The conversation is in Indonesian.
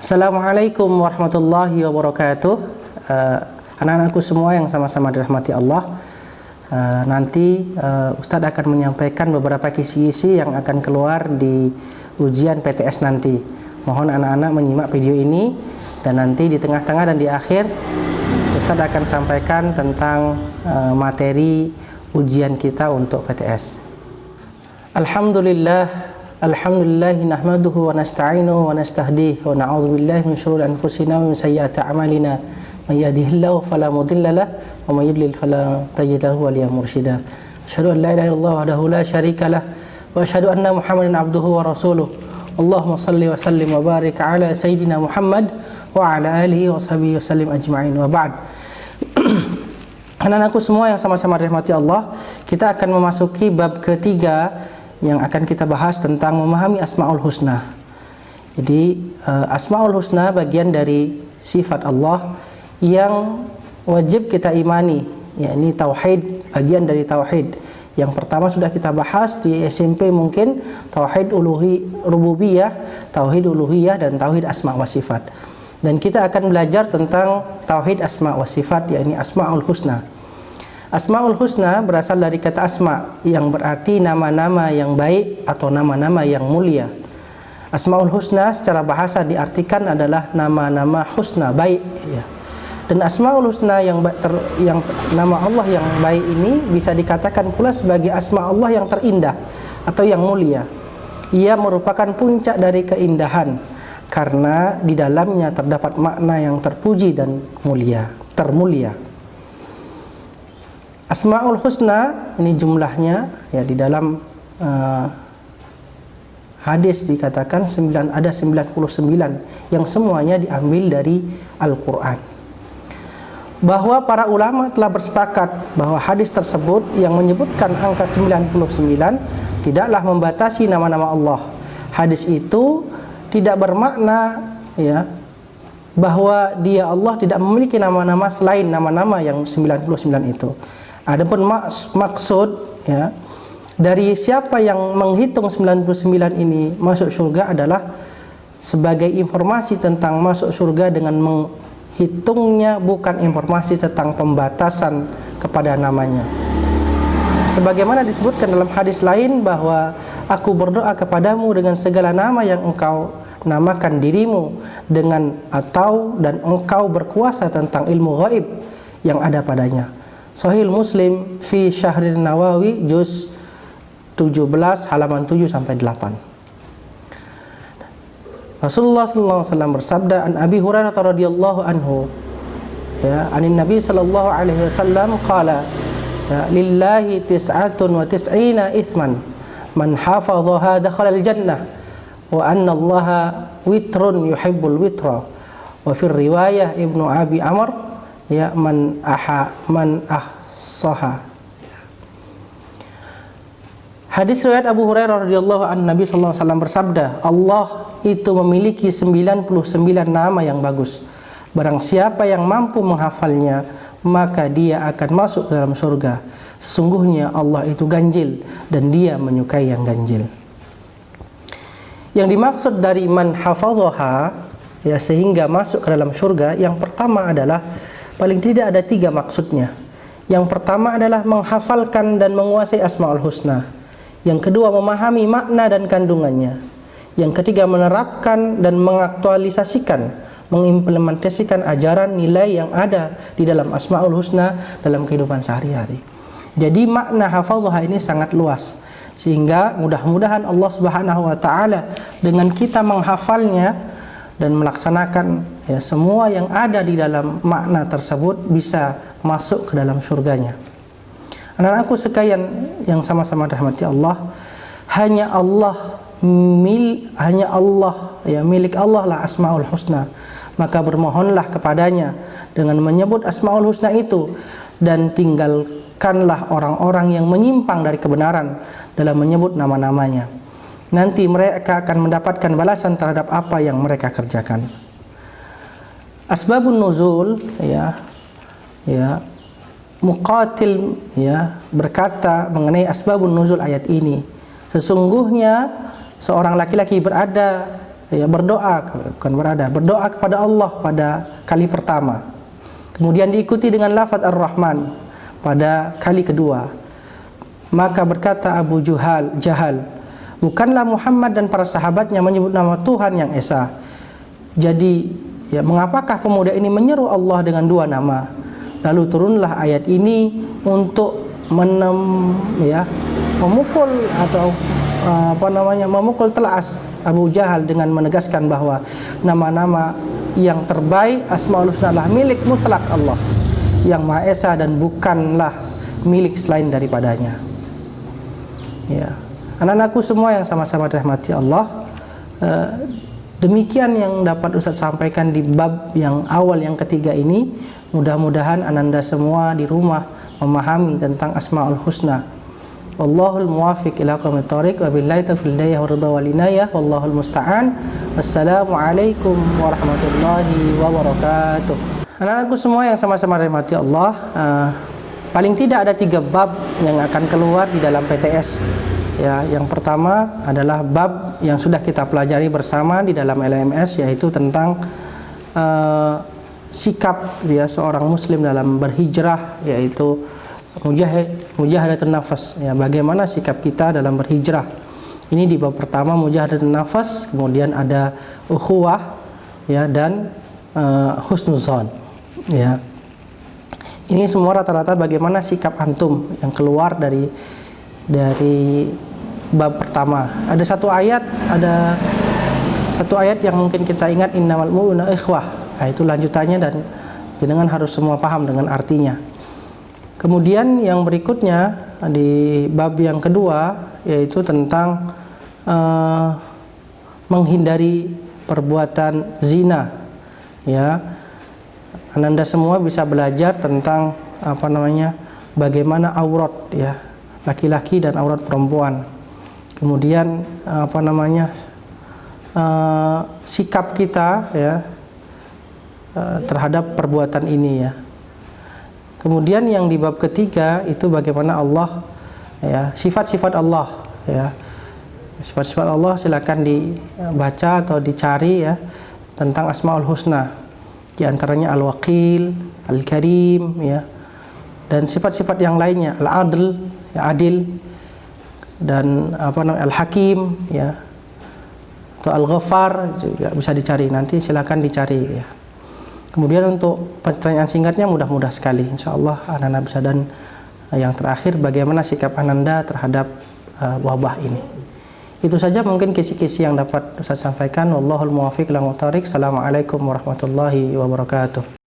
Assalamualaikum warahmatullahi wabarakatuh. Anak-anakku semua yang sama-sama dirahmati Allah. Nanti Ustadz akan menyampaikan beberapa kisi-kisi yang akan keluar di ujian PTS nanti. Mohon anak-anak menyimak video ini, dan nanti di tengah-tengah dan di akhir Ustadz akan sampaikan tentang materi ujian kita untuk PTS. Alhamdulillah nahmaduhu wa nasta'inuhu wa nastahdihi wa na'udzu billahi min syururi anfusina wa min sayyiati a'malina may yahdihillahu fala mudilla lahu wa may yudlil fala tajida lahu waliyan mursyida. Asyhadu an la ilaha illallah wahdahu la syarika lah wa asyhadu anna Muhammadan abduhu wa rasuluh. Allahumma shalli wa sallim wa barik ala sayyidina Muhammad wa ala alihi wa sahbihi wa sallim ajma'in. Wa ba'd. Anak-anakku semua yang sama-sama dirahmati Allah, kita akan memasuki bab ketiga yang akan kita bahas tentang memahami Asmaul Husna. Jadi Asmaul Husna bagian dari sifat Allah yang wajib kita imani, yakni tauhid, bagian dari tauhid. Yang pertama sudah kita bahas di SMP mungkin, tauhid rububiyah, tauhid uluhiyah, dan tauhid asma wa sifat. Dan kita akan belajar tentang tauhid asma wa sifat, yakni Asmaul Husna. Asmaul Husna berasal dari kata asma yang berarti nama-nama yang baik atau nama-nama yang mulia. Asmaul Husna secara bahasa diartikan adalah nama-nama husna, baik, ya. Dan Asmaul Husna yang nama Allah yang baik ini bisa dikatakan pula sebagai asma Allah yang terindah atau yang mulia. Ia merupakan puncak dari keindahan karena di dalamnya terdapat makna yang terpuji dan termulia. Asmaul Husna ini jumlahnya, ya, di dalam hadis dikatakan ada 99 yang semuanya diambil dari Al-Quran. Bahwa para ulama telah bersepakat bahwa hadis tersebut yang menyebutkan angka 99 tidaklah membatasi nama-nama Allah. Hadis itu tidak bermakna, ya, bahwa dia Allah tidak memiliki nama-nama selain nama-nama yang 99 itu. Adapun maksud, ya, dari siapa yang menghitung 99 ini masuk surga adalah sebagai informasi tentang masuk surga dengan menghitungnya, bukan informasi tentang pembatasan kepada namanya. Sebagaimana disebutkan dalam hadis lain bahwa aku berdoa kepadamu dengan segala nama yang engkau namakan dirimu dan engkau berkuasa tentang ilmu gaib yang ada padanya. Sahih Muslim fi Syahrin Nawawi juz 17 halaman 7 sampai 8. Rasulullah sallallahu alaihi wasallam bersabda, an Abi Hurairah radhiyallahu anhu, ya, anin Nabi sallallahu alaihi wasallam qala, ya, lillahi tis'atun wa tis'ina isman man hafadhaha dakhala al-jannah wa anna Allaha witrun yuhibbul witra. Wa fi riwayah Ibnu Abi Amr, ya, man ahsaha. Hadis riwayat Abu Hurairah radhiyallahu anhu, Nabi sallallahu alaihi wasallam bersabda, Allah itu memiliki 99 nama yang bagus. Barang siapa yang mampu menghafalnya, maka dia akan masuk ke dalam surga. Sesungguhnya Allah itu ganjil dan dia menyukai yang ganjil. Yang dimaksud dari man hafadhaha, ya, sehingga masuk ke dalam surga, yang pertama adalah paling tidak ada 3 maksudnya. Yang pertama adalah menghafalkan dan menguasai Asmaul Husna. Yang kedua memahami makna dan kandungannya. Yang ketiga menerapkan dan mengaktualisasikan, mengimplementasikan ajaran nilai yang ada di dalam Asmaul Husna dalam kehidupan sehari-hari. Jadi makna hafadzah ini sangat luas, sehingga mudah-mudahan Allah Subhanahu wa taala dengan kita menghafalnya dan melaksanakan, ya, semua yang ada di dalam makna tersebut bisa masuk ke dalam surganya. Anak-anakku sekalian yang sama-sama dirahmati Allah, hanya Allah, ya, milik Allah lah Asmaul Husna. Maka bermohonlah kepadanya dengan menyebut Asmaul Husna itu, dan tinggalkanlah orang-orang yang menyimpang dari kebenaran dalam menyebut nama-namanya. Nanti mereka akan mendapatkan balasan terhadap apa yang mereka kerjakan. Asbabun nuzul, ya, Muqatil, ya, berkata mengenai asbabun nuzul ayat ini, sesungguhnya seorang laki-laki berada, ya berdoa, bukan berada, berdoa kepada Allah pada kali pertama. Kemudian diikuti dengan lafaz Ar-Rahman pada kali kedua. Maka berkata Abu Jahal, bukanlah Muhammad dan para sahabatnya menyebut nama Tuhan yang esa. Jadi, ya, mengapakah pemuda ini menyeru Allah dengan dua nama? Lalu turunlah ayat ini untuk memukul atau memukul telas Abu Jahal dengan menegaskan bahwa nama-nama yang terbaik Asmaul Husna adalah milik mutlak Allah yang Maha Esa dan bukanlah milik selain daripadanya. Ya, anak-anakku semua yang sama-sama dirahmati Allah, demikian yang dapat Ustaz sampaikan di bab yang awal yang ketiga ini. Mudah-mudahan ananda semua di rumah memahami tentang Asmaul Husna. Wallahul muwafiq ila aqwamit thoriq wa billahi taufiq hidayah wa ridha wal inayah wallahul musta'an. Wassalamualaikum warahmatullahi wabarakatuh. Anak-anakku semua yang sama-sama dirahmati Allah, paling tidak ada 3 bab yang akan keluar di dalam PTS. Ya, yang pertama adalah bab yang sudah kita pelajari bersama di dalam LMS, yaitu tentang sikap ya seorang muslim dalam berhijrah, yaitu mujahadatun nafas, ya, bagaimana sikap kita dalam berhijrah. Ini di bab pertama mujahadatun nafas, kemudian ada ukhuwah, ya, dan husnuzon, ya. Ini semua rata-rata bagaimana sikap antum yang keluar dari bab pertama. Ada satu ayat yang mungkin kita ingat, innamal mu'minuna ikhwah. Nah, itu lanjutannya dan jenengan harus semua paham dengan artinya. Kemudian yang berikutnya di bab yang kedua yaitu tentang menghindari perbuatan zina. Ya, ananda semua bisa belajar tentang bagaimana aurat, ya, laki-laki dan aurat perempuan. Kemudian sikap kita, ya, terhadap perbuatan ini, ya. Kemudian yang di bab ketiga itu bagaimana Allah, ya, sifat-sifat Allah, ya. Sifat-sifat Allah silakan dibaca atau dicari, ya, tentang Asmaul Husna. Di antaranya Al-Waqil, Al-Karim, ya. Dan sifat-sifat yang lainnya, Al-Adl, ya, adil, dan Al-Hakim, ya. Atau Al-Ghaffar juga bisa dicari, nanti silakan dicari, ya. Kemudian untuk pertanyaan singkatnya mudah-mudah sekali, insyaallah anak-anak bisa. Dan yang terakhir, bagaimana sikap ananda terhadap wabah ini. Itu saja mungkin kisi-kisi yang dapat Ustaz sampaikan. Wallahul muwaffiq ila aqwamit thoriq. Assalamualaikum warahmatullahi wabarakatuh.